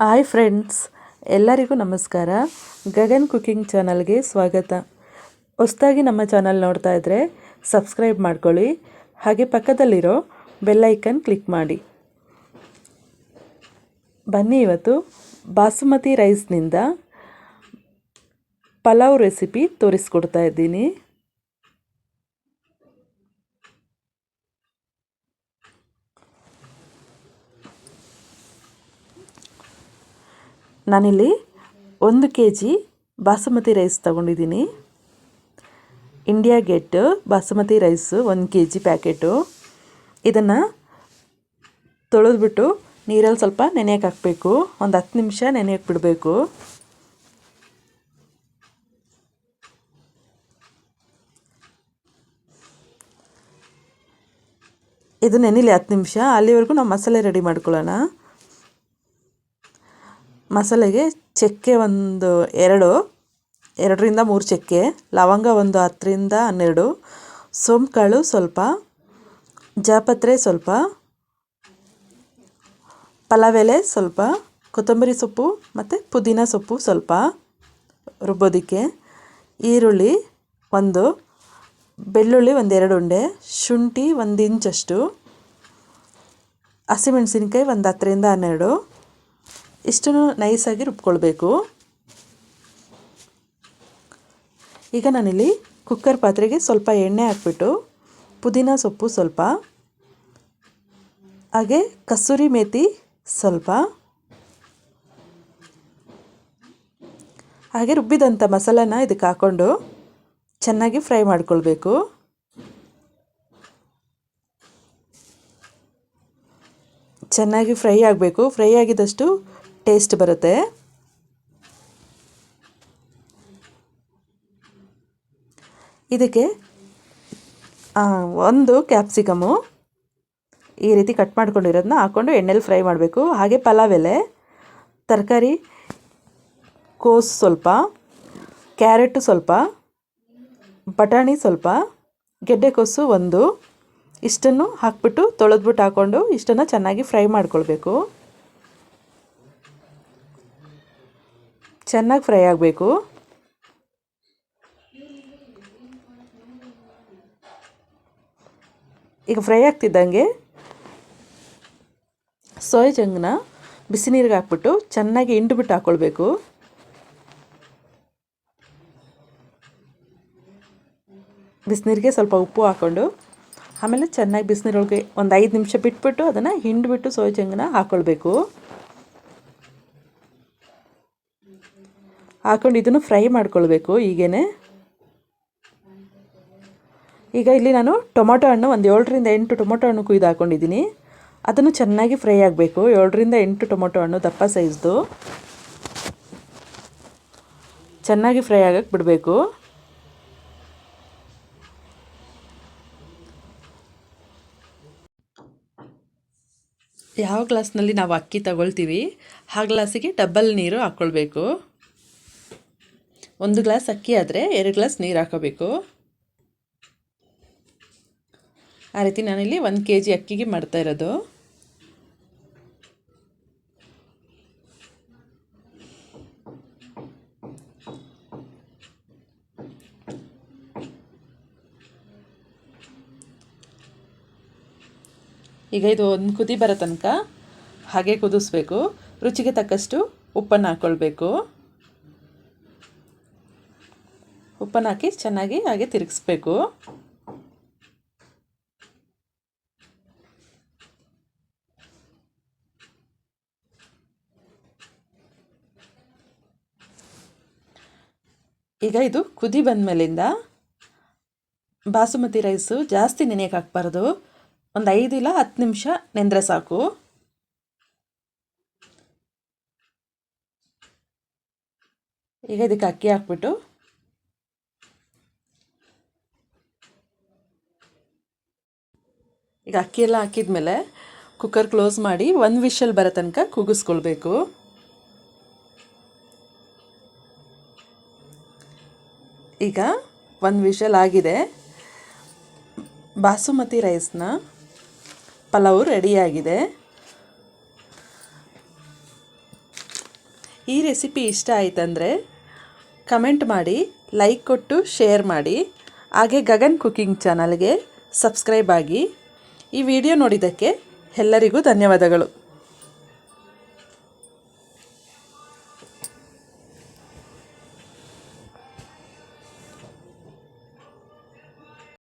Hi friends, ಎಲ್ಲರಿಗೂ ನಮಸ್ಕಾರ. Gagan cooking ಚಾನಲ್ಗೆ ಸ್ವಾಗತ. ಹೊಸದಾಗಿ ನಮ್ಮ ಚಾನಲ್ ನೋಡ್ತಾ ಇದ್ದರೆ ಸಬ್ಸ್ಕ್ರೈಬ್ ಮಾಡ್ಕೊಳ್ಳಿ, ಹಾಗೆ ಪಕ್ಕದಲ್ಲಿರೋ ಬೆಲ್ ಐಕನ್ ಕ್ಲಿಕ್ ಮಾಡಿ. ಬನ್ನಿ, ಇವತ್ತು ಬಾಸುಮತಿ ರೈಸ್ನಿಂದ ಪಲಾವ್ ರೆಸಿಪಿ ತೋರಿಸ್ಕೊಡ್ತಾ ಇದ್ದೀನಿ. ನಾನಿಲ್ಲಿ 1 kg ಬಾಸುಮತಿ ರೈಸ್ ತಗೊಂಡಿದ್ದೀನಿ. India gate basmati rice 1 kg packet. ಇದನ್ನು ತೊಳೆದ್ಬಿಟ್ಟು ನೀರಲ್ಲಿ ಸ್ವಲ್ಪ ನೆನೆಯಕ್ಕೆ ಹಾಕಬೇಕು. ಒಂದು 10 ನಿಮಿಷ ನೆನೆಯಕ್ಕೆ ಬಿಡಬೇಕು. ಇದು ನೆನೆಲಿ 10 ನಿಮಿಷ. ಅಲ್ಲಿವರೆಗೂ ನಾವು ಮಸಾಲೆ ರೆಡಿ ಮಾಡ್ಕೊಳ್ಳೋಣ. ಮಸಾಲೆಗೆ ಚಕ್ಕೆ ಒಂದು 2ರಿಂದ 3 ಚಕ್ಕೆ, ಲವಂಗ ಒಂದು 10ರಿಂದ 12, ಸೋಂಪು ಕಾಳು ಸ್ವಲ್ಪ, ಜಾಪತ್ರೆ ಸ್ವಲ್ಪ, ಪಲಾವ್ ಎಲೆ ಸ್ವಲ್ಪ, ಕೊತ್ತಂಬರಿ ಸೊಪ್ಪು ಮತ್ತು ಪುದೀನ ಸೊಪ್ಪು ಸ್ವಲ್ಪ ರುಬ್ಬೋದಕ್ಕೆ, ಈರುಳ್ಳಿ ಒಂದು, ಬೆಳ್ಳುಳ್ಳಿ ಒಂದು 2 ಉಂಡೆ, ಶುಂಠಿ 1 ಇಂಚಷ್ಟು, ಹಸಿಮೆಣಸಿನ್ಕಾಯಿ ಒಂದು 10ರಿಂದ 12. ಇಷ್ಟನ್ನು ನೈಸಾಗಿ ರುಬ್ಕೊಳ್ಬೇಕು. ಈಗ ನಾನಿಲ್ಲಿ ಕುಕ್ಕರ್ ಪಾತ್ರೆಗೆ ಸ್ವಲ್ಪ ಎಣ್ಣೆ ಹಾಕ್ಬಿಟ್ಟು ಪುದೀನ ಸೊಪ್ಪು ಸ್ವಲ್ಪ, ಹಾಗೆ ಕಸೂರಿ ಮೇಥಿ ಸ್ವಲ್ಪ, ಹಾಗೆ ರುಬ್ಬಿದಂಥ ಮಸಾಲಾನ ಇದಕ್ಕೆ ಹಾಕ್ಕೊಂಡು ಚೆನ್ನಾಗಿ ಫ್ರೈ ಮಾಡ್ಕೊಳ್ಬೇಕು. ಚೆನ್ನಾಗಿ ಫ್ರೈ ಆಗಬೇಕು. ಫ್ರೈ ಆಗಿದ್ದಷ್ಟು ಟೇಸ್ಟ್ ಬರುತ್ತೆ. ಇದಕ್ಕೆ 1 ಕ್ಯಾಪ್ಸಿಕಮು ಈ ರೀತಿ ಕಟ್ ಮಾಡ್ಕೊಂಡಿರೋದನ್ನ ಹಾಕ್ಕೊಂಡು ಎಣ್ಣೆಲಿ ಫ್ರೈ ಮಾಡಬೇಕು. ಹಾಗೆ ಪಲಾವ್ ಎಲೆ, ತರಕಾರಿ, ಕೋಸು ಸ್ವಲ್ಪ, ಕ್ಯಾರೆಟು ಸ್ವಲ್ಪ, ಬಟಾಣಿ ಸ್ವಲ್ಪ, ಗೆಡ್ಡೆಕೋಸು 1, ಇಷ್ಟನ್ನು ಹಾಕ್ಬಿಟ್ಟು ತೊಳೆದ್ಬಿಟ್ಟು ಹಾಕ್ಕೊಂಡು ಇಷ್ಟನ್ನು ಚೆನ್ನಾಗಿ ಫ್ರೈ ಮಾಡ್ಕೊಳ್ಬೇಕು. ಚೆನ್ನಾಗಿ ಫ್ರೈ ಆಗಬೇಕು. ಈಗ ಫ್ರೈ ಆಗ್ತಿದ್ದಂಗೆ ಸೋಯಾ ಚಂಕ್ನ ಬಿಸಿ ನೀರಿಗೆ ಹಾಕ್ಬಿಟ್ಟು ಚೆನ್ನಾಗಿ ಹಿಂಡ್ಬಿಟ್ಟು ಹಾಕ್ಕೊಳ್ಬೇಕು. ಬಿಸಿನೀರಿಗೆ ಸ್ವಲ್ಪ ಉಪ್ಪು ಹಾಕ್ಕೊಂಡು ಆಮೇಲೆ ಚೆನ್ನಾಗಿ ಬಿಸಿನೀರೊಳಗೆ ಒಂದು 5 ನಿಮಿಷ ಬಿಟ್ಬಿಟ್ಟು ಅದನ್ನು ಹಿಂಡ್ಬಿಟ್ಟು ಸೋಯಾ ಚಂಕ್ನ ಹಾಕ್ಕೊಳ್ಬೇಕು. ಹಾಕ್ಕೊಂಡು ಇದನ್ನು ಫ್ರೈ ಮಾಡ್ಕೊಳ್ಬೇಕು. ಈಗ ಇಲ್ಲಿ ನಾನು ಟೊಮೊಟೊ ಹಣ್ಣು ಒಂದು 7ರಿಂದ 8 ಟೊಮೊಟೊ ಹಣ್ಣು ಕುಯ್ದು ಹಾಕ್ಕೊಂಡಿದ್ದೀನಿ. ಅದನ್ನು ಚೆನ್ನಾಗಿ ಫ್ರೈ ಆಗಬೇಕು. 7ರಿಂದ 8 ಟೊಮೊಟೊ ಹಣ್ಣು ದಪ್ಪ ಸೈಜ್ದು ಚೆನ್ನಾಗಿ ಫ್ರೈ ಆಗಕ್ಕೆ ಬಿಡಬೇಕು. ಯಾವ ಗ್ಲಾಸ್ನಲ್ಲಿ ನಾವು ಅಕ್ಕಿ ತಗೊಳ್ತೀವಿ ಆ ಗ್ಲಾಸಿಗೆ ಡಬಲ್ ನೀರು ಹಾಕ್ಕೊಳ್ಬೇಕು. 1 ಗ್ಲಾಸ್ ಅಕ್ಕಿ ಆದರೆ 2 ಗ್ಲಾಸ್ ನೀರು ಹಾಕೋಬೇಕು. ಆ ರೀತಿ ನಾನಿಲ್ಲಿ 1 kg ಅಕ್ಕಿಗೆ ಮಾಡ್ತಾ ಇರೋದು. ಈಗ ಇದು ಒಂದು ಕುದಿ ಬರೋ ತನಕ ಹಾಗೆ ಕುದಿಸ್ಬೇಕು. ರುಚಿಗೆ ತಕ್ಕಷ್ಟು ಉಪ್ಪನ್ನು ಹಾಕ್ಕೊಳ್ಬೇಕು. ಉಪ್ಪನ್ನು ಹಾಕಿ ಚೆನ್ನಾಗಿ ಹಾಗೆ ತಿರುಗಿಸ್ಬೇಕು. ಈಗ ಇದು ಕುದಿ ಬಂದ ಮೇಲಿಂದ ಬಾಸುಮತಿ ರೈಸು ಜಾಸ್ತಿ ನೆನೆಯಕ್ಕೆ ಹಾಕ್ಬಾರ್ದು. ಒಂದು 5 ಇಲ್ಲ 10 ನಿಮಿಷ ನೆಂದರೆ ಸಾಕು. ಈಗ ಇದಕ್ಕೆ ಅಕ್ಕಿ ಹಾಕ್ಬಿಟ್ಟು ಈಗ ಅಕ್ಕಿ ಎಲ್ಲ ಹಾಕಿದ್ಮೇಲೆ ಕುಕ್ಕರ್ ಕ್ಲೋಸ್ ಮಾಡಿ 1 ವಿಷಲ್ ಬರೋ ತನಕ ಕೂಗಿಸ್ಕೊಳ್ಬೇಕು. ಈಗ 1 ವಿಷಲ್ ಆಗಿದೆ. ಬಾಸುಮತಿ ರೈಸ್ನ ಪಲಾವು ರೆಡಿಯಾಗಿದೆ. ಈ ರೆಸಿಪಿ ಇಷ್ಟ ಆಯ್ತಂದರೆ ಕಮೆಂಟ್ ಮಾಡಿ, ಲೈಕ್ ಕೊಟ್ಟು ಶೇರ್ ಮಾಡಿ. ಹಾಗೆ ಗಗನ್ ಕುಕಿಂಗ್ ಚಾನಲ್ಗೆ ಸಬ್ಸ್ಕ್ರೈಬ್ ಆಗಿ. ಈ ವಿಡಿಯೋ ನೋಡಿದ್ದಕ್ಕೆ ಎಲ್ಲರಿಗೂ ಧನ್ಯವಾದಗಳು.